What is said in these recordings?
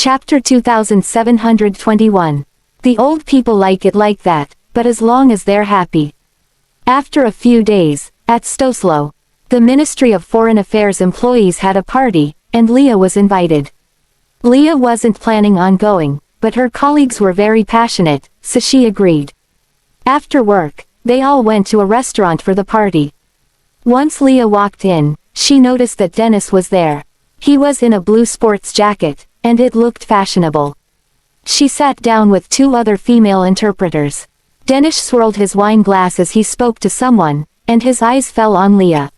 Chapter 2721. The old people like it like that, but as long as they're happy. After a few days, at Stoslow, the Ministry of Foreign Affairs employees had a party, and Leah was invited. Leah wasn't planning on going, but her colleagues were very passionate, so she agreed. After work, they all went to a restaurant for the party. Once Leah walked in, she noticed that Dennis was there. He was in a blue sports jacket, and it looked fashionable. She sat down with two other female interpreters. Dennis swirled his wine glass as he spoke to someone, and his eyes fell on Leah.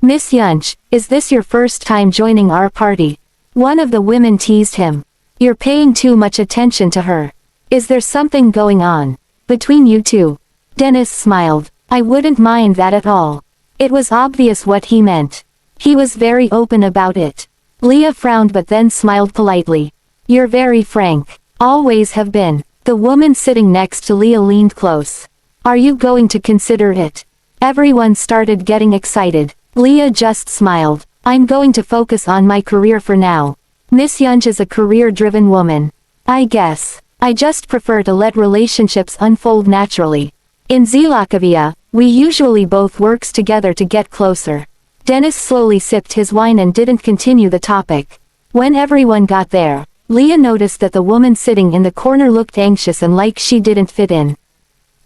"Miss Yunch, is this your first time joining our party?" One of the women teased him. "You're paying too much attention to her. Is there something going on between you two?" Dennis smiled. "I wouldn't mind that at all." It was obvious what he meant. He was very open about it. Leah frowned but then smiled politely. "You're very frank. Always have been." The woman sitting next to Leah leaned close. "Are you going to consider it?" Everyone started getting excited. Leah just smiled. "I'm going to focus on my career for now. Miss Yunch is a career-driven woman. I guess. I just prefer to let relationships unfold naturally. In Zelakavia, we usually both works together to get closer." Dennis slowly sipped his wine and didn't continue the topic. When everyone got there, Leah noticed that the woman sitting in the corner looked anxious and like she didn't fit in.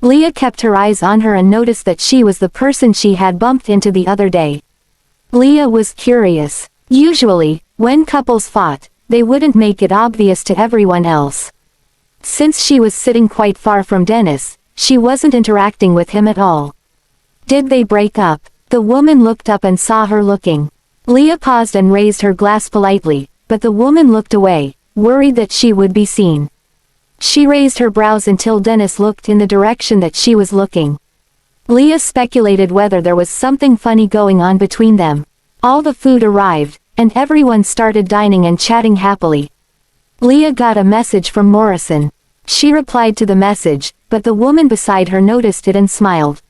Leah kept her eyes on her and noticed that she was the person she had bumped into the other day. Leah was curious. Usually, when couples fought, they wouldn't make it obvious to everyone else. Since she was sitting quite far from Dennis, she wasn't interacting with him at all. Did they break up? The woman looked up and saw her looking. Leah paused and raised her glass politely, but the woman looked away, worried that she would be seen. She raised her brows until Dennis looked in the direction that she was looking. Leah speculated whether there was something funny going on between them. All the food arrived, and everyone started dining and chatting happily. Leah got a message from Morrison. She replied to the message, but the woman beside her noticed it and smiled.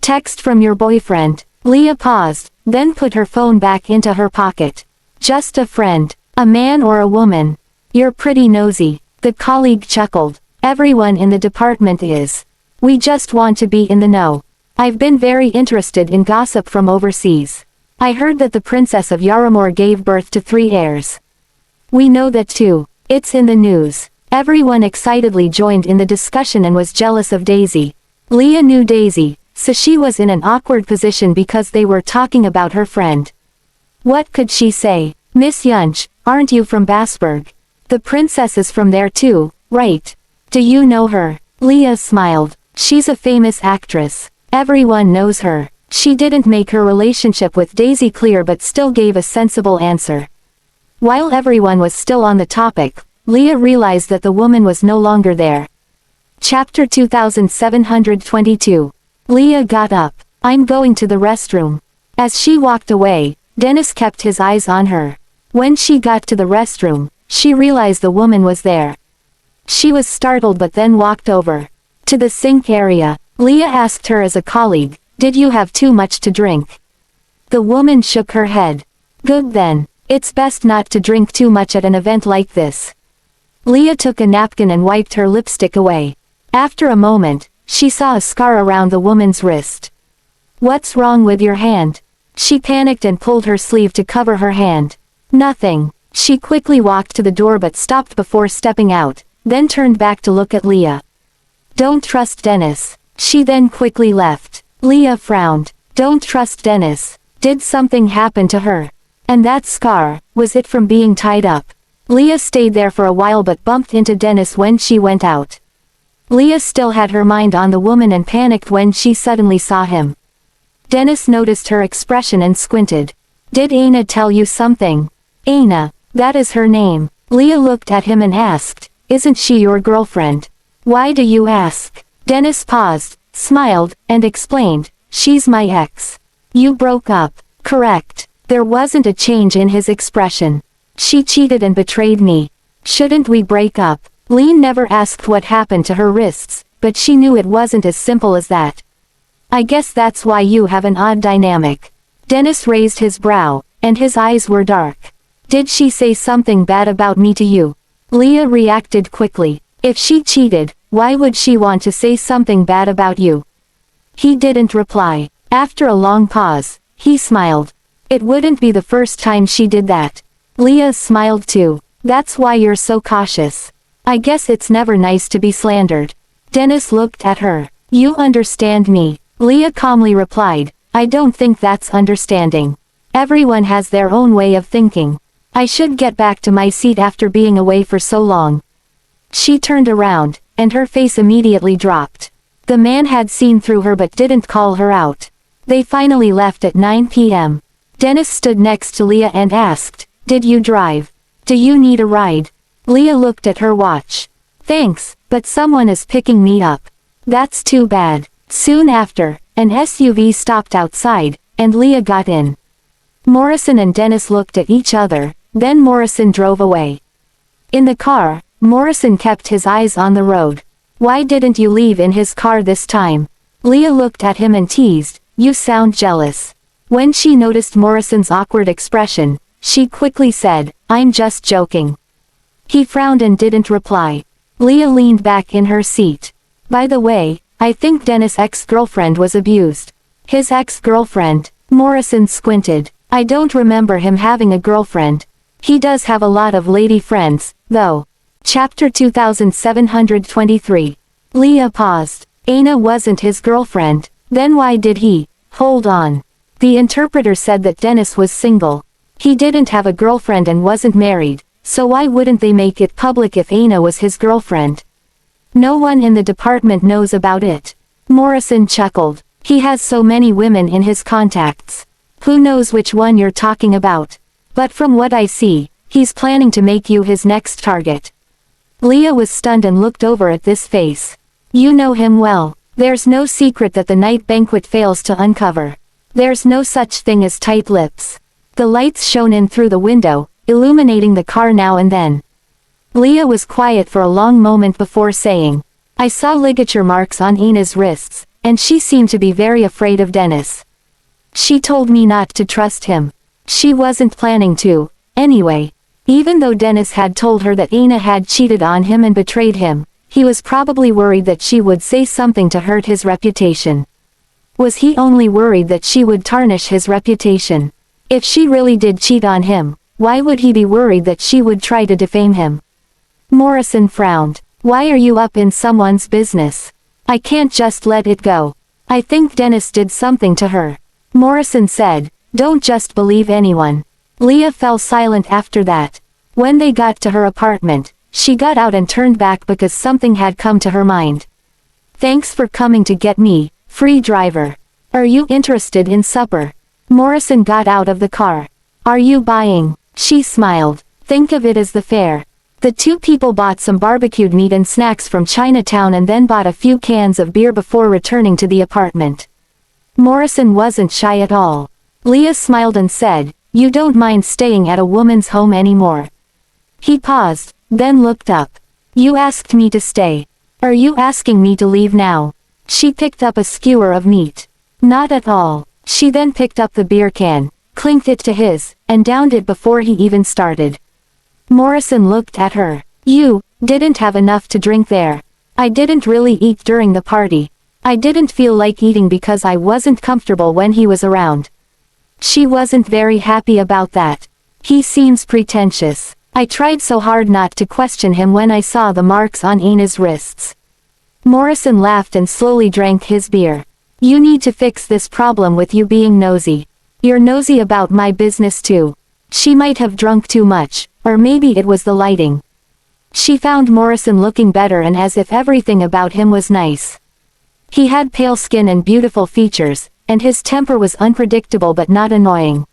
"Text from your boyfriend." Leah paused, then put her phone back into her pocket. "Just a friend. A man or a woman?" "You're pretty nosy." The colleague chuckled. "Everyone in the department is. We just want to be in the know. I've been very interested in gossip from overseas. I heard that the Princess of Yaramore gave birth to 3 heirs. We know that too. It's in the news." Everyone excitedly joined in the discussion and was jealous of Daisy. Leah knew Daisy, so she was in an awkward position because they were talking about her friend. What could she say? "Miss Yunch, aren't you from Basberg? The princess is from there too, right? Do you know her?" Leah smiled. "She's a famous actress. Everyone knows her." She didn't make her relationship with Daisy clear but still gave a sensible answer. While everyone was still on the topic, Leah realized that the woman was no longer there. Chapter 2722. Leah got up. "I'm going to the restroom." As she walked away, Dennis kept his eyes on her. When she got to the restroom, she realized the woman was there. She was startled but then walked over to the sink area. Leah asked her as a colleague, "Did you have too much to drink?" The woman shook her head. "Good then. It's best not to drink too much at an event like this." Leah took a napkin and wiped her lipstick away. After a moment, she saw a scar around the woman's wrist. "What's wrong with your hand?" She panicked and pulled her sleeve to cover her hand. "Nothing." She quickly walked to the door but stopped before stepping out, then turned back to look at Leah. "Don't trust Dennis." She then quickly left. Leah frowned. Don't trust Dennis. Did something happen to her? And that scar, was it from being tied up? Leah stayed there for a while but bumped into Dennis when she went out. Leah still had her mind on the woman and panicked when she suddenly saw him. Dennis noticed her expression and squinted. "Did Aina tell you something?" "Aina, that is her name." Leah looked at him and asked, "Isn't she your girlfriend?" "Why do you ask?" Dennis paused, smiled, and explained, "She's my ex." "You broke up." "Correct." There wasn't a change in his expression. "She cheated and betrayed me. Shouldn't we break up?" Leah never asked what happened to her wrists, but she knew it wasn't as simple as that. "I guess that's why you have an odd dynamic." Dennis raised his brow, and his eyes were dark. "Did she say something bad about me to you?" Leah reacted quickly. If she cheated, why would she want to say something bad about you? He didn't reply. After a long pause, he smiled. It wouldn't be the first time she did that. Leah smiled too. That's why you're so cautious. I guess it's never nice to be slandered. Dennis looked at her. You understand me. Leah calmly replied, I don't think that's understanding. Everyone has their own way of thinking. I should get back to my seat after being away for so long. She turned around, and her face immediately dropped. The man had seen through her but didn't call her out. They finally left at 9 p.m. Dennis stood next to Leah and asked, Did you drive? Do you need a ride? Leah looked at her watch. Thanks, but someone is picking me up. That's too bad. Soon after, an SUV stopped outside, and Leah got in. Morrison and Dennis looked at each other, then Morrison drove away. In the car, Morrison kept his eyes on the road. Why didn't you leave in his car this time? Leah looked at him and teased, You sound jealous. When she noticed Morrison's awkward expression, she quickly said, I'm just joking. He frowned and didn't reply. Leah leaned back in her seat. By the way, I think Dennis' ex-girlfriend was abused. His ex-girlfriend? Morrison squinted. I don't remember him having a girlfriend. He does have a lot of lady friends, though. Chapter 2723. Leah paused. Anna wasn't his girlfriend. Then why did he? Hold on. The interpreter said that Dennis was single. He didn't have a girlfriend and wasn't married, so why wouldn't they make it public if Anna was his girlfriend? No one in the department knows about it. Morrison chuckled. He has so many women in his contacts. Who knows which one you're talking about? But from what I see, he's planning to make you his next target. Leah was stunned and looked over at this face. You know him well. There's no secret that the night banquet fails to uncover. There's no such thing as tight lips. The lights shone in through the window, illuminating the car now and then. Leah was quiet for a long moment before saying, I saw ligature marks on Anna's wrists, and she seemed to be very afraid of Dennis. She told me not to trust him. She wasn't planning to, anyway. Even though Dennis had told her that Anna had cheated on him and betrayed him, he was probably worried that she would say something to hurt his reputation. Was he only worried that she would tarnish his reputation? If she really did cheat on him, why would he be worried that she would try to defame him? Morrison frowned. Why are you up in someone's business? I can't just let it go. I think Dennis did something to her. Morrison said, Don't just believe anyone. Leah fell silent after that. When they got to her apartment, she got out and turned back because something had come to her mind. Thanks for coming to get me, free driver. Are you interested in supper? Morrison got out of the car. Are you buying? She smiled. Think of it as the fare. The two people bought some barbecued meat and snacks from Chinatown and then bought a few cans of beer before returning to the apartment. Morrison wasn't shy at all. Leah smiled and said, You don't mind staying at a woman's home anymore. He paused, then looked up. You asked me to stay. Are you asking me to leave now? She picked up a skewer of meat. Not at all. She then picked up the beer can, clinked it to his, and downed it before he even started. Morrison looked at her. You didn't have enough to drink there. I didn't really eat during the party. I didn't feel like eating because I wasn't comfortable when he was around. She wasn't very happy about that. He seems pretentious. I tried so hard not to question him when I saw the marks on Anna's wrists. Morrison laughed and slowly drank his beer. You need to fix this problem with you being nosy. You're nosy about my business too. She might have drunk too much, or maybe it was the lighting. She found Morrison looking better and as if everything about him was nice. He had pale skin and beautiful features, and his temper was unpredictable but not annoying.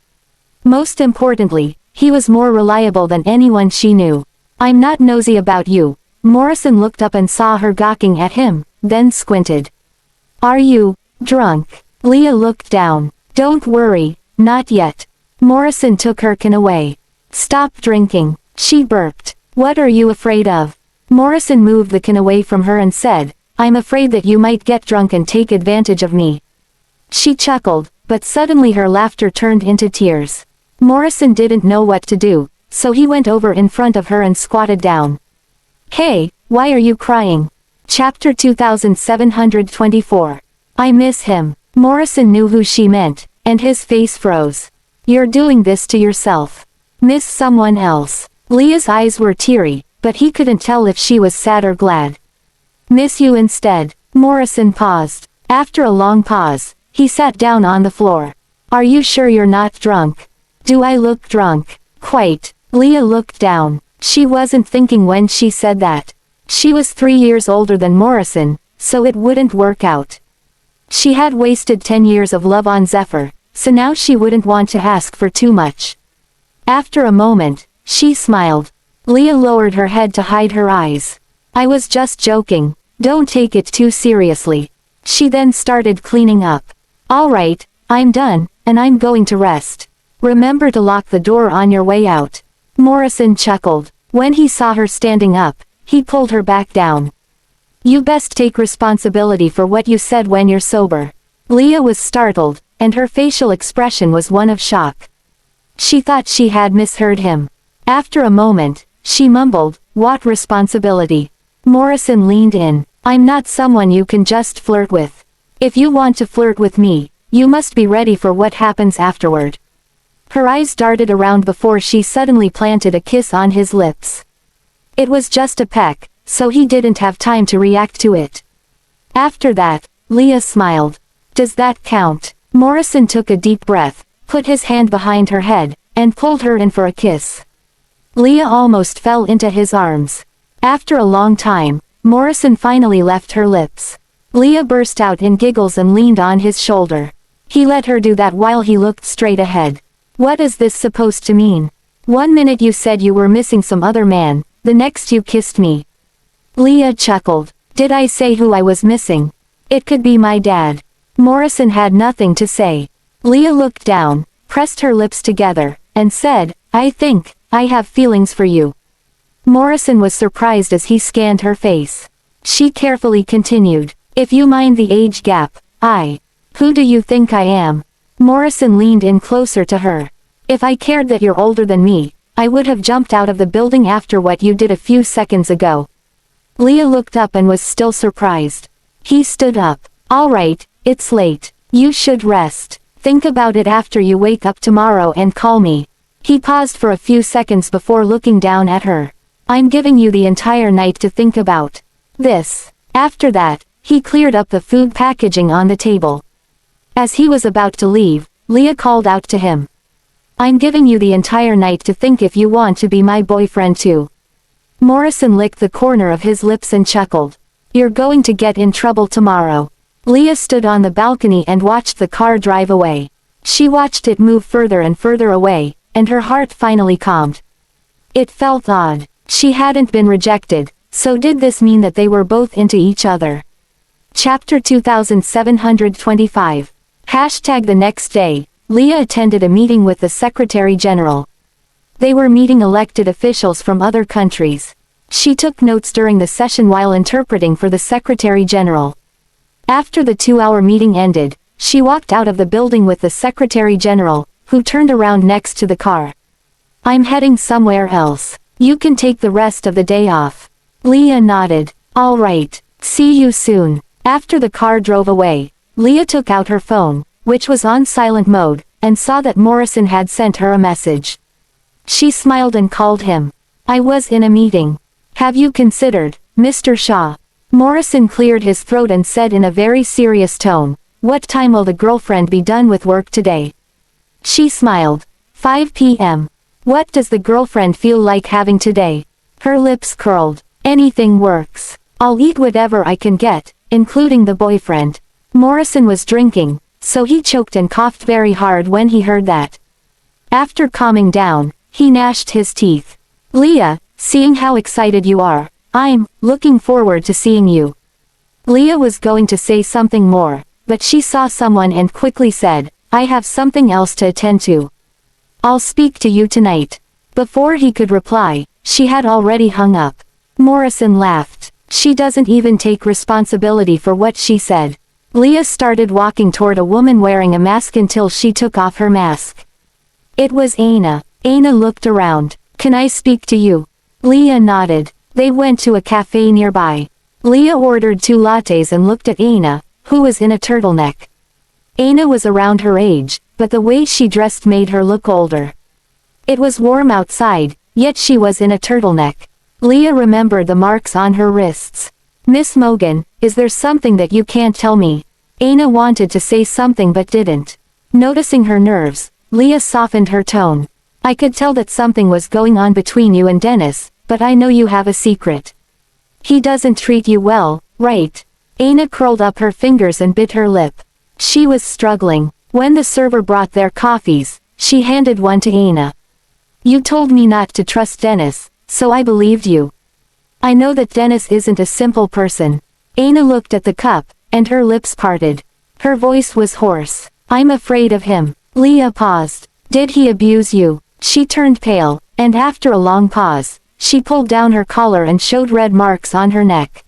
Most importantly, he was more reliable than anyone she knew. I'm not nosy about you. Morrison looked up and saw her gawking at him, then squinted. Are you drunk? Leah looked down. Don't worry, not yet. Morrison took her can away. Stop drinking, she burped. What are you afraid of? Morrison moved the can away from her and said, I'm afraid that you might get drunk and take advantage of me. She chuckled, but suddenly her laughter turned into tears. Morrison didn't know what to do, so he went over in front of her and squatted down. Hey, why are you crying? Chapter 2724. I miss him. Morrison knew who she meant, and his face froze. You're doing this to yourself. Miss someone else. Leah's eyes were teary, but he couldn't tell if she was sad or glad. Miss you instead. Morrison paused. After a long pause, he sat down on the floor. Are you sure you're not drunk? Do I look drunk? Quite. Leah looked down. She wasn't thinking when she said that. She was 3 years older than Morrison, so it wouldn't work out. She had wasted 10 years of love on Zephyr, so now she wouldn't want to ask for too much. After a moment, she smiled. Leah lowered her head to hide her eyes. I was just joking, don't take it too seriously. She then started cleaning up. Alright, I'm done, and I'm going to rest. Remember to lock the door on your way out. Morrison chuckled. When he saw her standing up, he pulled her back down. You best take responsibility for what you said when you're sober. Leah was startled, and her facial expression was one of shock. She thought she had misheard him. After a moment, she mumbled, what responsibility? Morrison leaned in. I'm not someone you can just flirt with. If you want to flirt with me, you must be ready for what happens afterward. Her eyes darted around before she suddenly planted a kiss on his lips. It was just a peck, so he didn't have time to react to it. After that, Leah smiled. Does that count? Morrison took a deep breath, put his hand behind her head, and pulled her in for a kiss. Leah almost fell into his arms. After a long time, Morrison finally left her lips. Leah burst out in giggles and leaned on his shoulder. He let her do that while he looked straight ahead. What is this supposed to mean? 1 minute you said you were missing some other man, the next you kissed me. Leah chuckled. Did I say who I was missing? It could be my dad. Morrison had nothing to say. Leah looked down, pressed her lips together, and said, I think, I have feelings for you. Morrison was surprised as he scanned her face. She carefully continued, if you mind the age gap, who do you think I am? Morrison leaned in closer to her. If I cared that you're older than me, I would have jumped out of the building after what you did a few seconds ago. Leah looked up and was still surprised. He stood up. Alright, it's late. You should rest. Think about it after you wake up tomorrow and call me. He paused for a few seconds before looking down at her. I'm giving you the entire night to think about this. After that, he cleared up the food packaging on the table. As he was about to leave, Leah called out to him. I'm giving you the entire night to think if you want to be my boyfriend too. Morrison licked the corner of his lips and chuckled. You're going to get in trouble tomorrow. Leah stood on the balcony and watched the car drive away. She watched it move further and further away, and her heart finally calmed. It felt odd. She hadn't been rejected, so did this mean that they were both into each other? Chapter 2725. The next day, Leah attended a meeting with the Secretary General. They were meeting elected officials from other countries. She took notes during the session while interpreting for the Secretary General. After the 2-hour meeting ended, she walked out of the building with the Secretary General, who turned around next to the car. I'm heading somewhere else. You can take the rest of the day off. Leah nodded. All right. See you soon. After the car drove away, Leah took out her phone, which was on silent mode, and saw that Morrison had sent her a message. She smiled and called him. I was in a meeting. Have you considered, Mr. Shaw? Morrison cleared his throat and said in a very serious tone, what time will the girlfriend be done with work today? She smiled. 5 p.m. What does the girlfriend feel like having today? Her lips curled. Anything works. I'll eat whatever I can get, including the boyfriend. Morrison was drinking, so he choked and coughed very hard when he heard that. After calming down, he gnashed his teeth. Leah, seeing how excited you are, I'm looking forward to seeing you. Leah was going to say something more, but she saw someone and quickly said, I have something else to attend to. I'll speak to you tonight. Before he could reply, she had already hung up. Morrison laughed. She doesn't even take responsibility for what she said. Leah started walking toward a woman wearing a mask until she took off her mask. It was Aina. Aina looked around. Can I speak to you? Leah nodded. They went to a cafe nearby. Leah ordered 2 lattes and looked at Anna, who was in a turtleneck. Anna was around her age, but the way she dressed made her look older. It was warm outside, yet she was in a turtleneck. Leah remembered the marks on her wrists. "Miss Morgan, is there something that you can't tell me?" Anna wanted to say something but didn't. Noticing her nerves, Leah softened her tone. "I could tell that something was going on between you and Dennis, but I know you have a secret. He doesn't treat you well, right?" Anna curled up her fingers and bit her lip. She was struggling. When the server brought their coffees, she handed one to Anna. "You told me not to trust Dennis, so I believed you. I know that Dennis isn't a simple person." Anna looked at the cup, and her lips parted. Her voice was hoarse. "I'm afraid of him." Leah paused. "Did he abuse you?" She turned pale, and after a long pause, she pulled down her collar and showed red marks on her neck.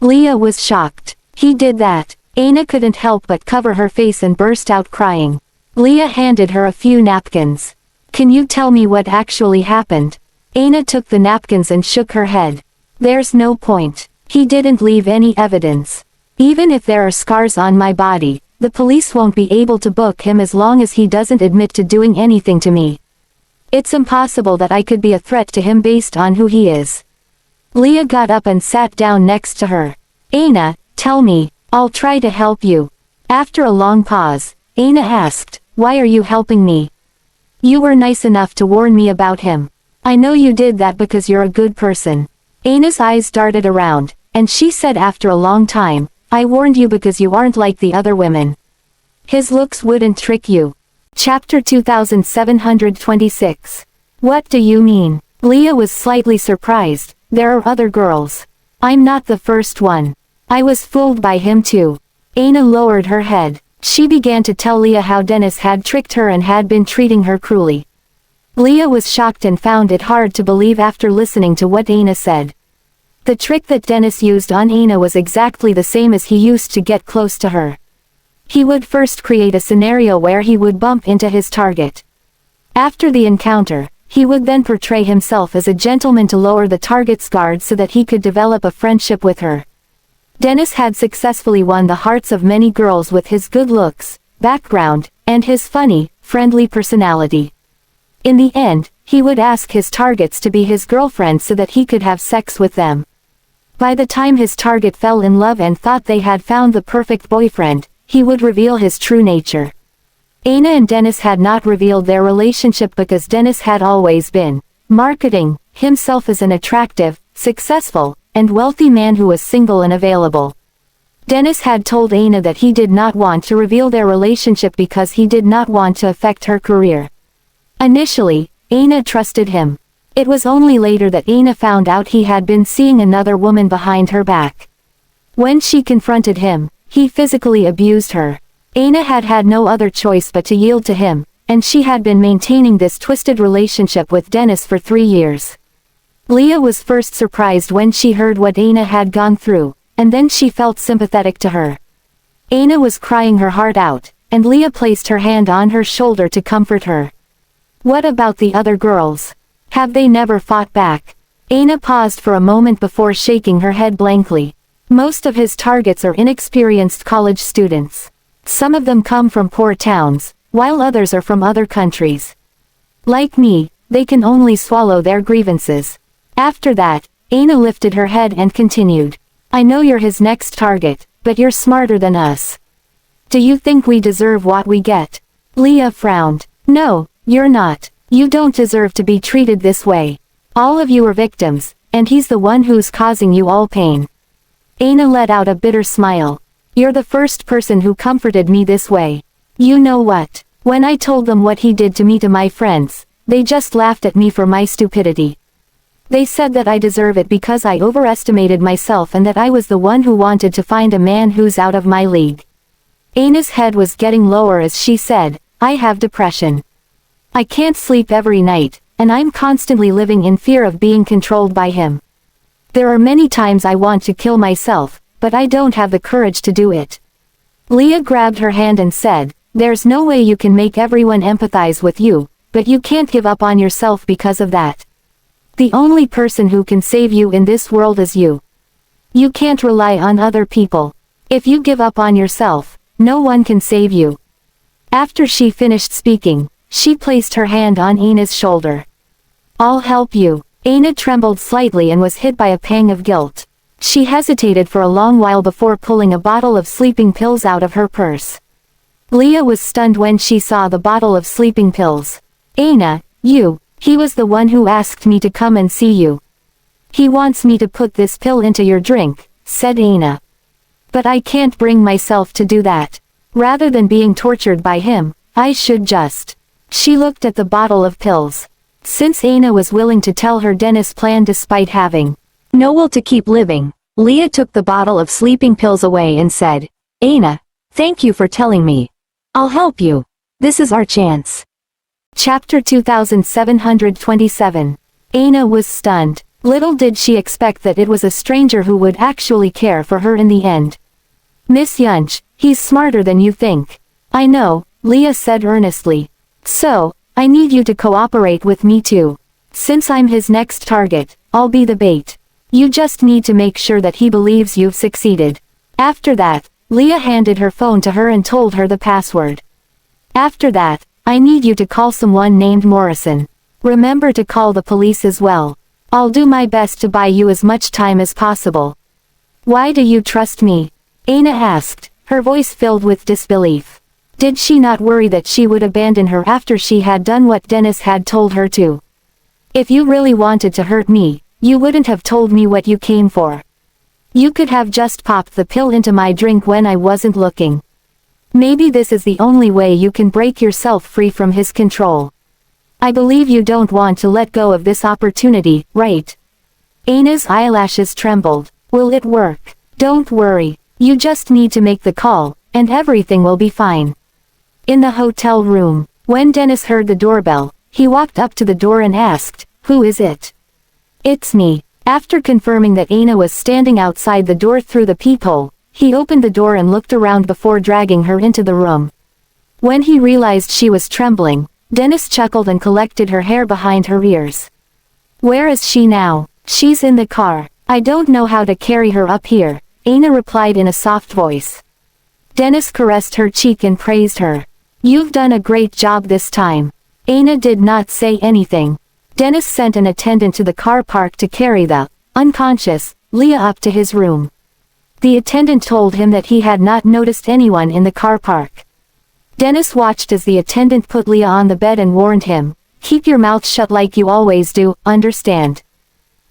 Leah was shocked. "He did that." Anna couldn't help but cover her face and burst out crying. Leah handed her a few napkins. "Can you tell me what actually happened?" Anna took the napkins and shook her head. "There's no point. He didn't leave any evidence. Even if there are scars on my body, the police won't be able to book him as long as he doesn't admit to doing anything to me. It's impossible that I could be a threat to him based on who he is." Leah got up and sat down next to her. "Anna, tell me, I'll try to help you." After a long pause, Anna asked, "Why are you helping me? You were nice enough to warn me about him. I know you did that because you're a good person." Anna's eyes darted around, and she said after a long time, "I warned you because you aren't like the other women. His looks wouldn't trick you." Chapter 2726. "What do you mean?" Leah was slightly surprised. "There are other girls. I'm not the first one. I was fooled by him too." Anna lowered her head. She began to tell Leah how Dennis had tricked her and had been treating her cruelly. Leah was shocked and found it hard to believe after listening to what Anna said. The trick that Dennis used on Anna was exactly the same as he used to get close to her. He would first create a scenario where he would bump into his target. After the encounter, he would then portray himself as a gentleman to lower the target's guard so that he could develop a friendship with her. Dennis had successfully won the hearts of many girls with his good looks, background, and his funny, friendly personality. In the end, he would ask his targets to be his girlfriends so that he could have sex with them. By the time his target fell in love and thought they had found the perfect boyfriend, he would reveal his true nature. Anna and Dennis had not revealed their relationship because Dennis had always been marketing himself as an attractive, successful, and wealthy man who was single and available. Dennis had told Anna that he did not want to reveal their relationship because he did not want to affect her career. Initially, Anna trusted him. It was only later that Anna found out he had been seeing another woman behind her back. When she confronted him, he physically abused her. Anna had had no other choice but to yield to him, and she had been maintaining this twisted relationship with Dennis for 3 years. Leah was first surprised when she heard what Anna had gone through, and then she felt sympathetic to her. Anna was crying her heart out, and Leah placed her hand on her shoulder to comfort her. "What about the other girls? Have they never fought back?" Anna paused for a moment before shaking her head blankly. "Most of his targets are inexperienced college students. Some of them come from poor towns, while others are from other countries. Like me, they can only swallow their grievances." After that, Anna lifted her head and continued. "I know you're his next target, but you're smarter than us. Do you think we deserve what we get?" Leah frowned. "No, you're not. You don't deserve to be treated this way. All of you are victims, and he's the one who's causing you all pain." Anna let out a bitter smile. "You're the first person who comforted me this way. You know what? When I told them what he did to me to my friends, they just laughed at me for my stupidity. They said that I deserve it because I overestimated myself and that I was the one who wanted to find a man who's out of my league." Anna's head was getting lower as she said, "I have depression. I can't sleep every night, and I'm constantly living in fear of being controlled by him. There are many times I want to kill myself, but I don't have the courage to do it." Leah grabbed her hand and said, "There's no way you can make everyone empathize with you, but you can't give up on yourself because of that. The only person who can save you in this world is you. You can't rely on other people. If you give up on yourself, no one can save you. After she finished speaking, she placed her hand on Anna's shoulder. I'll help you. Anna trembled slightly and was hit by a pang of guilt. She hesitated for a long while before pulling a bottle of sleeping pills out of her purse. Leah was stunned when she saw the bottle of sleeping pills. Anna, he was the one who asked me to come and see you. He wants me to put this pill into your drink, said Anna. But I can't bring myself to do that. Rather than being tortured by him, I should just. She looked at the bottle of pills. Since Anna was willing to tell her Dennis' plan despite having no will to keep living, Leah took the bottle of sleeping pills away and said, Anna, thank you for telling me. I'll help you. This is our chance. Chapter 2727. Anna was stunned. Little did she expect that it was a stranger who would actually care for her in the end. Miss Yunch, he's smarter than you think. I know, Leah said earnestly. So, I need you to cooperate with me too. Since I'm his next target, I'll be the bait. You just need to make sure that he believes you've succeeded. After that, Leah handed her phone to her and told her the password. After that, I need you to call someone named Morrison. Remember to call the police as well. I'll do my best to buy you as much time as possible. Why do you trust me? Anna asked, her voice filled with disbelief. Did she not worry that she would abandon her after she had done what Dennis had told her to? If you really wanted to hurt me, you wouldn't have told me what you came for. You could have just popped the pill into my drink when I wasn't looking. Maybe this is the only way you can break yourself free from his control. I believe you don't want to let go of this opportunity, right? Anna's eyelashes trembled. Will it work? Don't worry. You just need to make the call, and everything will be fine. In the hotel room, when Dennis heard the doorbell, he walked up to the door and asked, Who is it? It's me. After confirming that Anna was standing outside the door through the peephole, he opened the door and looked around before dragging her into the room. When he realized she was trembling, Dennis chuckled and collected her hair behind her ears. Where is she now? She's in the car. I don't know how to carry her up here, Anna replied in a soft voice. Dennis caressed her cheek and praised her. You've done a great job this time. Anna did not say anything. Dennis sent an attendant to the car park to carry the unconscious Leah up to his room. The attendant told him that he had not noticed anyone in the car park. Dennis watched as the attendant put Leah on the bed and warned him, Keep your mouth shut like you always do, understand?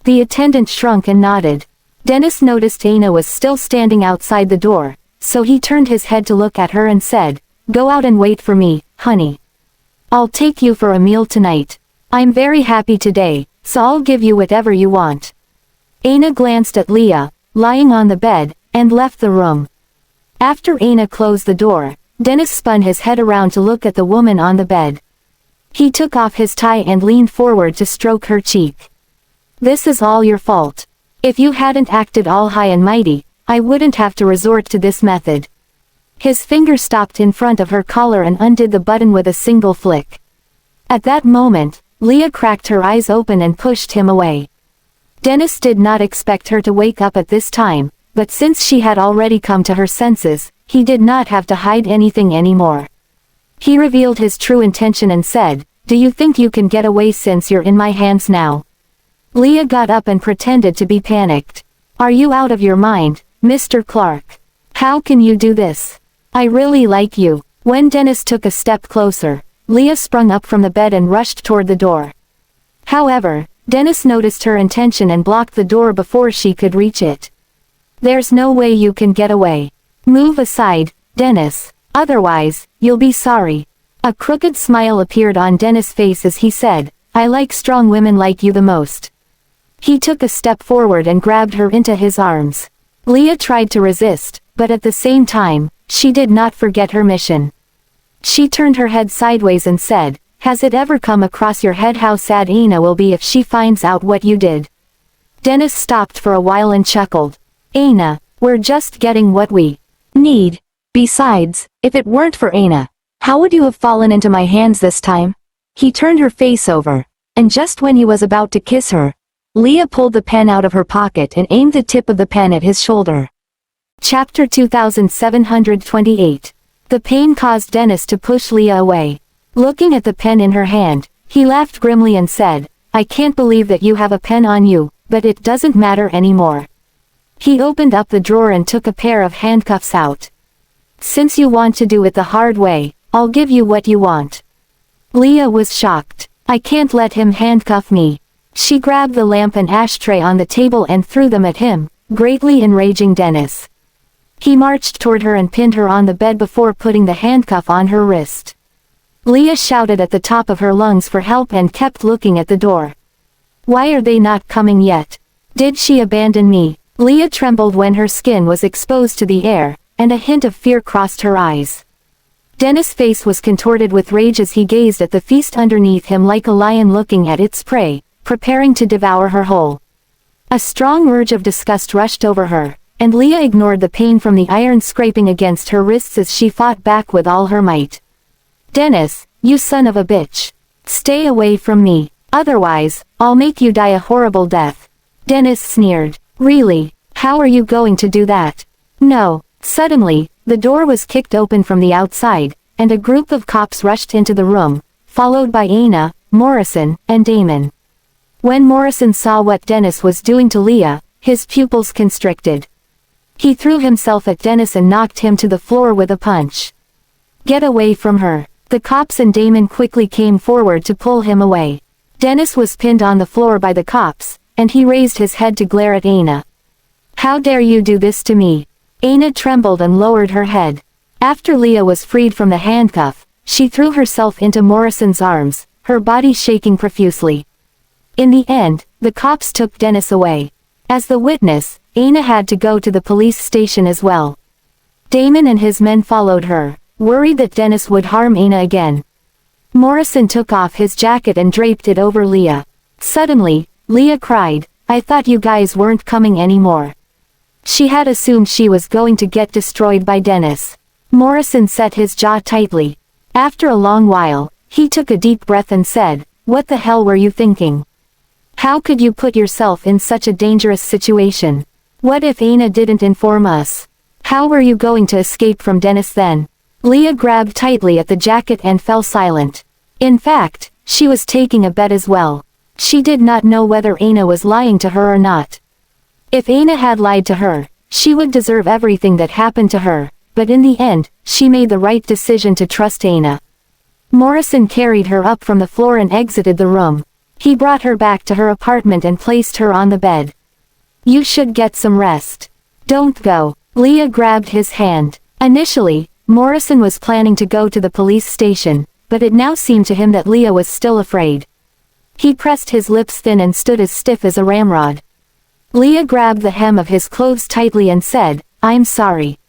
The attendant shrunk and nodded. Dennis noticed Anna was still standing outside the door, so he turned his head to look at her and said, Go out and wait for me, honey. I'll take you for a meal tonight. I'm very happy today, so I'll give you whatever you want. Anna glanced at Leah, lying on the bed, and left the room. After Anna closed the door, Dennis spun his head around to look at the woman on the bed. He took off his tie and leaned forward to stroke her cheek. This is all your fault. If you hadn't acted all high and mighty, I wouldn't have to resort to this method. His finger stopped in front of her collar and undid the button with a single flick. At that moment, Leah cracked her eyes open and pushed him away. Dennis did not expect her to wake up at this time, but since she had already come to her senses, he did not have to hide anything anymore. He revealed his true intention and said, Do you think you can get away since you're in my hands now? Leah got up and pretended to be panicked. Are you out of your mind, Mr. Clark? How can you do this? I really like you. When Dennis took a step closer, Leah sprung up from the bed and rushed toward the door. However, Dennis noticed her intention and blocked the door before she could reach it. There's no way you can get away. Move aside, Dennis. Otherwise, you'll be sorry. A crooked smile appeared on Dennis' face as he said, I like strong women like you the most. He took a step forward and grabbed her into his arms. Leah tried to resist, but at the same time, she did not forget her mission. She turned her head sideways and said, Has it ever come across your head how sad Anna will be if she finds out what you did? Dennis stopped for a while and chuckled. Anna, we're just getting what we need. Besides, if it weren't for Anna, how would you have fallen into my hands this time? He turned her face over, and just when he was about to kiss her, Leah pulled the pen out of her pocket and aimed the tip of the pen at his shoulder. Chapter 2728. The pain caused Dennis to push Leah away. Looking at the pen in her hand, he laughed grimly and said, "I can't believe that you have a pen on you, but it doesn't matter anymore." He opened up the drawer and took a pair of handcuffs out. "Since you want to do it the hard way, I'll give you what you want." Leah was shocked. "I can't let him handcuff me." She grabbed the lamp and ashtray on the table and threw them at him, greatly enraging Dennis. He marched toward her and pinned her on the bed before putting the handcuff on her wrist. Leah shouted at the top of her lungs for help and kept looking at the door. "Why are they not coming yet? Did she abandon me?" Leah trembled when her skin was exposed to the air, and a hint of fear crossed her eyes. Dennis' face was contorted with rage as he gazed at the feast underneath him like a lion looking at its prey, preparing to devour her whole. A strong urge of disgust rushed over her, and Leah ignored the pain from the iron scraping against her wrists as she fought back with all her might. "Dennis, you son of a bitch. Stay away from me, otherwise, I'll make you die a horrible death." Dennis sneered. "Really? How are you going to do that?" "No." Suddenly, the door was kicked open from the outside, and a group of cops rushed into the room, followed by Anna, Morrison, and Damon. When Morrison saw what Dennis was doing to Leah, his pupils constricted. He threw himself at Dennis and knocked him to the floor with a punch. "Get away from her." The cops and Damon quickly came forward to pull him away. Dennis was pinned on the floor by the cops, and he raised his head to glare at Anna. "How dare you do this to me?" Anna trembled and lowered her head. After Leah was freed from the handcuff, she threw herself into Morrison's arms, her body shaking profusely. In the end, the cops took Dennis away. As the witness, Anna had to go to the police station as well. Damon and his men followed her, worried that Dennis would harm Anna again. Morrison took off his jacket and draped it over Leah. Suddenly, Leah cried, "I thought you guys weren't coming anymore." She had assumed she was going to get destroyed by Dennis. Morrison set his jaw tightly. After a long while, he took a deep breath and said, "What the hell were you thinking? How could you put yourself in such a dangerous situation? What if Anna didn't inform us? How were you going to escape from Dennis then?" Leah grabbed tightly at the jacket and fell silent. In fact, she was taking a bet as well. She did not know whether Anna was lying to her or not. If Anna had lied to her, she would deserve everything that happened to her, but in the end, she made the right decision to trust Anna. Morrison carried her up from the floor and exited the room. He brought her back to her apartment and placed her on the bed. "You should get some rest. Don't go." Leah grabbed his hand. Initially, Morrison was planning to go to the police station, but it now seemed to him that Leah was still afraid. He pressed his lips thin and stood as stiff as a ramrod. Leah grabbed the hem of his clothes tightly and said, "I'm sorry.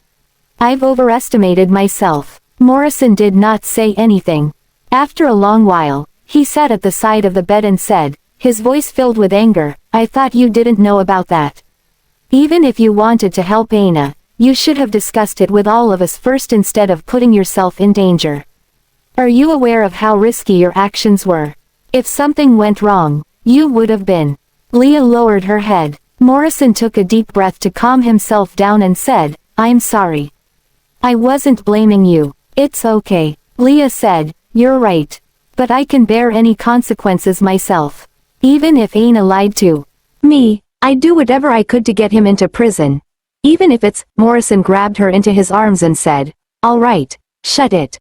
I've overestimated myself." Morrison did not say anything. After a long while, he sat at the side of the bed and said, his voice filled with anger, "I thought you didn't know about that. Even if you wanted to help Anna, you should have discussed it with all of us first instead of putting yourself in danger. Are you aware of how risky your actions were? If something went wrong, you would have been." Leah lowered her head. Morrison took a deep breath to calm himself down and said, "I'm sorry. I wasn't blaming you. It's okay." Leah said, "You're right. But I can bear any consequences myself. Even if Anna lied to me, I'd do whatever I could to get him into prison. Even if it's—" Morrison grabbed her into his arms and said, "All right, shut it.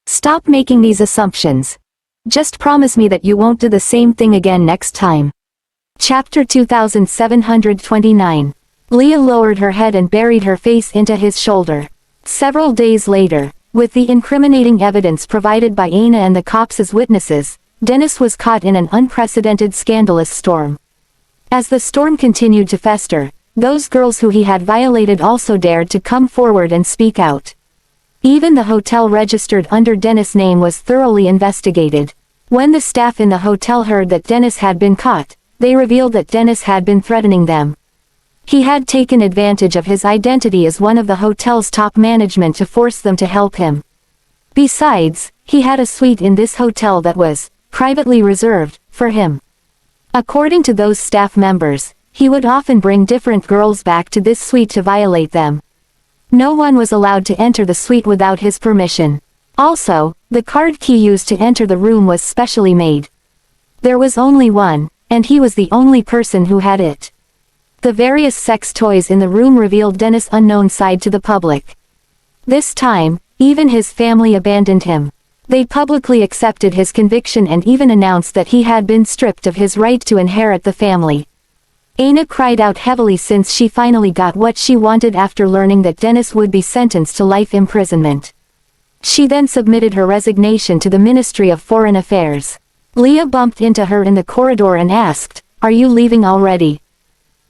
Stop making these assumptions. Just promise me that you won't do the same thing again next time." Chapter 2729. Leah lowered her head and buried her face into his shoulder. Several days later, with the incriminating evidence provided by Anna and the cops as witnesses, Dennis was caught in an unprecedented scandalous storm. As the storm continued to fester, those girls who he had violated also dared to come forward and speak out. Even the hotel registered under Dennis' name was thoroughly investigated. When the staff in the hotel heard that Dennis had been caught, they revealed that Dennis had been threatening them. He had taken advantage of his identity as one of the hotel's top management to force them to help him. Besides, he had a suite in this hotel that was privately reserved for him. According to those staff members, he would often bring different girls back to this suite to violate them. No one was allowed to enter the suite without his permission. Also, the card key used to enter the room was specially made. There was only one, and he was the only person who had it. The various sex toys in the room revealed Dennis' unknown side to the public. This time, even his family abandoned him. They publicly accepted his conviction and even announced that he had been stripped of his right to inherit the family. Anna cried out heavily since she finally got what she wanted after learning that Dennis would be sentenced to life imprisonment. She then submitted her resignation to the Ministry of Foreign Affairs. Leah bumped into her in the corridor and asked, "Are you leaving already?"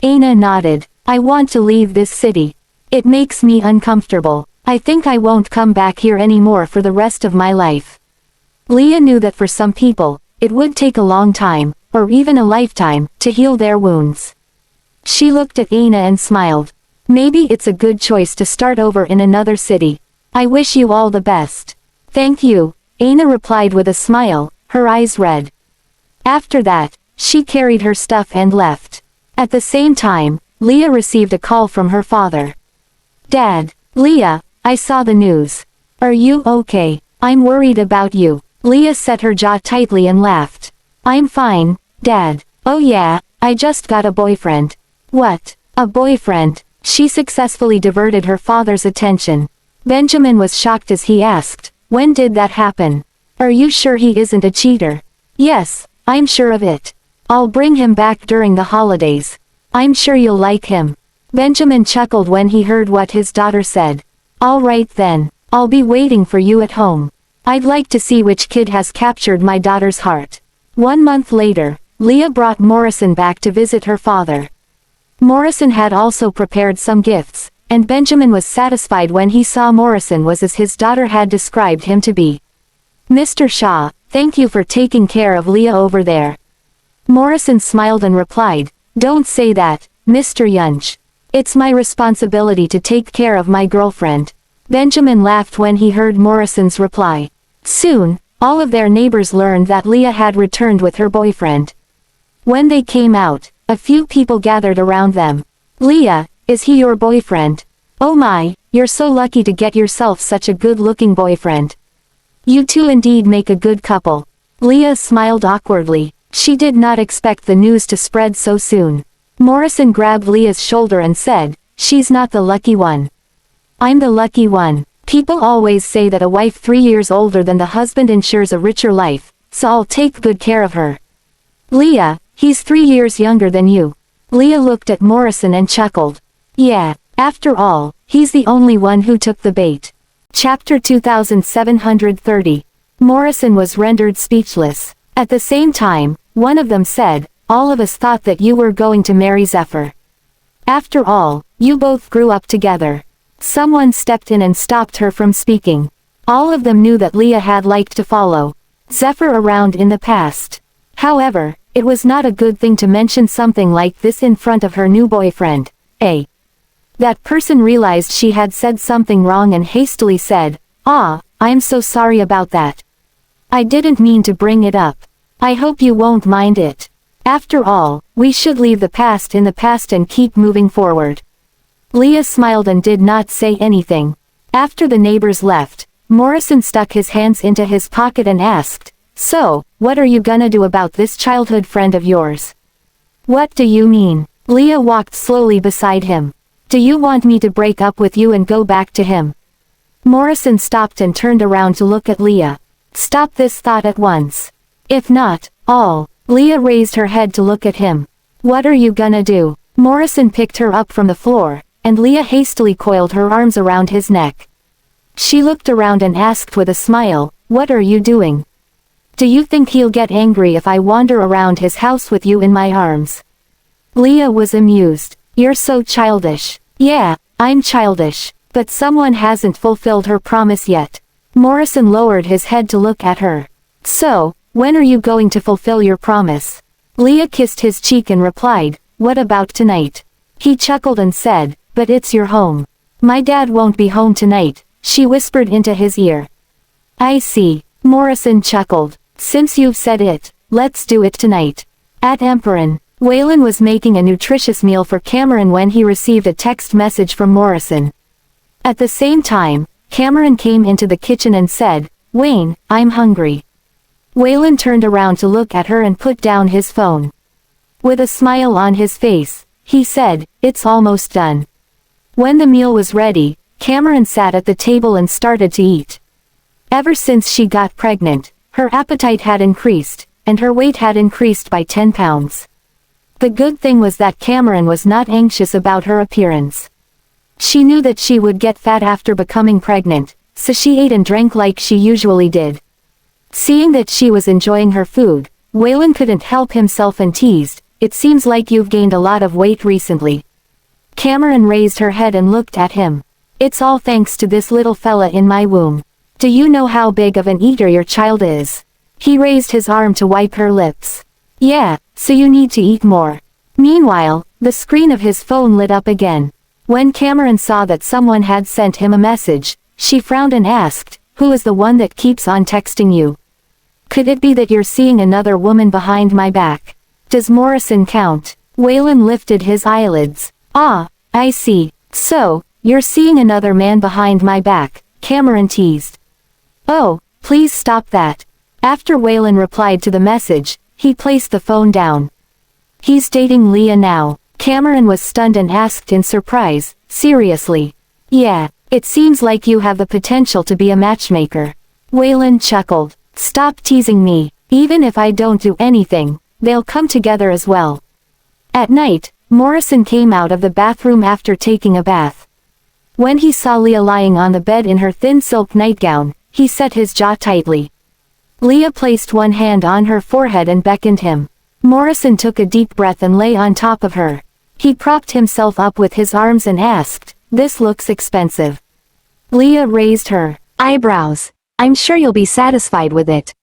Anna nodded. "I want to leave this city. It makes me uncomfortable. I think I won't come back here anymore for the rest of my life." Leah knew that for some people, it would take a long time, or even a lifetime, to heal their wounds. She looked at Anna and smiled. "Maybe it's a good choice to start over in another city. I wish you all the best." "Thank you," Anna replied with a smile, her eyes red. After that, she carried her stuff and left. At the same time, Leah received a call from her father. "Dad." "Leah, I saw the news. Are you okay? I'm worried about you." Leah set her jaw tightly and laughed. "I'm fine, Dad." "Oh yeah, I just got a boyfriend." "What? A boyfriend?" She successfully diverted her father's attention. Benjamin was shocked as he asked, "When did that happen? Are you sure he isn't a cheater?" "Yes, I'm sure of it. I'll bring him back during the holidays. I'm sure you'll like him." Benjamin chuckled when he heard what his daughter said. "All right then, I'll be waiting for you at home. I'd like to see which kid has captured my daughter's heart." 1 month later, Leah brought Morrison back to visit her father. Morrison had also prepared some gifts, and Benjamin was satisfied when he saw Morrison was as his daughter had described him to be. "Mr. Shaw, thank you for taking care of Leah over there." Morrison smiled and replied, "Don't say that, Mr. Yunch. It's my responsibility to take care of my girlfriend." Benjamin laughed when he heard Morrison's reply. Soon, all of their neighbors learned that Leah had returned with her boyfriend. When they came out, a few people gathered around them. "Leah, is he your boyfriend? Oh my, you're so lucky to get yourself such a good-looking boyfriend. You two indeed make a good couple." Leah smiled awkwardly. She did not expect the news to spread so soon. Morrison grabbed Leah's shoulder and said, "She's not the lucky one. I'm the lucky one. People always say that a wife 3 years older than the husband ensures a richer life, so I'll take good care of her." "Leah, he's 3 years younger than you." Leah looked at Morrison and chuckled. "Yeah, after all, he's the only one who took the bait." Chapter 2730. Morrison was rendered speechless. At the same time, one of them said, "All of us thought that you were going to marry Zephyr. After all, you both grew up together." Someone stepped in and stopped her from speaking. All of them knew that Leah had liked to follow Zephyr around in the past. However, it was not a good thing to mention something like this in front of her new boyfriend. That person realized she had said something wrong and hastily said, "I'm so sorry about that. I didn't mean to bring it up. I hope you won't mind it. After all, we should leave the past in the past and keep moving forward." Leah smiled and did not say anything. After the neighbors left, Morrison stuck his hands into his pocket and asked, "So, what are you gonna do about this childhood friend of yours?" "What do you mean?" Leah walked slowly beside him. "Do you want me to break up with you and go back to him?" Morrison stopped and turned around to look at Leah. "Stop this thought at once. If not, Leah raised her head to look at him. "What are you gonna do?" Morrison picked her up from the floor, and Leah hastily coiled her arms around his neck. She looked around and asked with a smile, "What are you doing? Do you think he'll get angry if I wander around his house with you in my arms?" Leah was amused. "You're so childish." "Yeah, I'm childish, but someone hasn't fulfilled her promise yet." Morrison lowered his head to look at her. "So, when are you going to fulfill your promise?" Leah kissed his cheek and replied, "What about tonight?" He chuckled and said, "But it's your home." "My dad won't be home tonight," she whispered into his ear. "I see." Morrison chuckled. "Since you've said it, let's do it tonight." At Emperin, Waylon was making a nutritious meal for Cameron when he received a text message from Morrison. At the same time, Cameron came into the kitchen and said, "Wayne, I'm hungry." Waylon turned around to look at her and put down his phone. With a smile on his face, he said, "It's almost done." When the meal was ready, Cameron sat at the table and started to eat. Ever since she got pregnant, her appetite had increased, and her weight had increased by 10 pounds. The good thing was that Cameron was not anxious about her appearance. She knew that she would get fat after becoming pregnant, so she ate and drank like she usually did. Seeing that she was enjoying her food, Waylon couldn't help himself and teased, "It seems like you've gained a lot of weight recently." Cameron raised her head and looked at him. "It's all thanks to this little fella in my womb. Do you know how big of an eater your child is?" He raised his arm to wipe her lips. "Yeah, so you need to eat more." Meanwhile, the screen of his phone lit up again. When Cameron saw that someone had sent him a message, she frowned and asked, "Who is the one that keeps on texting you? Could it be that you're seeing another woman behind my back? Does Morrison count?" Waylon lifted his eyelids. "Ah, I see. So, you're seeing another man behind my back," Cameron teased. "Oh, please stop that." After Waylon replied to the message, he placed the phone down. "He's dating Leah now." Cameron was stunned and asked in surprise, "Seriously?" "Yeah, it seems like you have the potential to be a matchmaker." Waylon chuckled. "Stop teasing me. Even if I don't do anything, they'll come together as well." At night, Morrison came out of the bathroom after taking a bath. When he saw Leah lying on the bed in her thin silk nightgown, he set his jaw tightly. Leah placed one hand on her forehead and beckoned him. Morrison took a deep breath and lay on top of her. He propped himself up with his arms and asked, "This looks expensive." Leah raised her eyebrows. "I'm sure you'll be satisfied with it."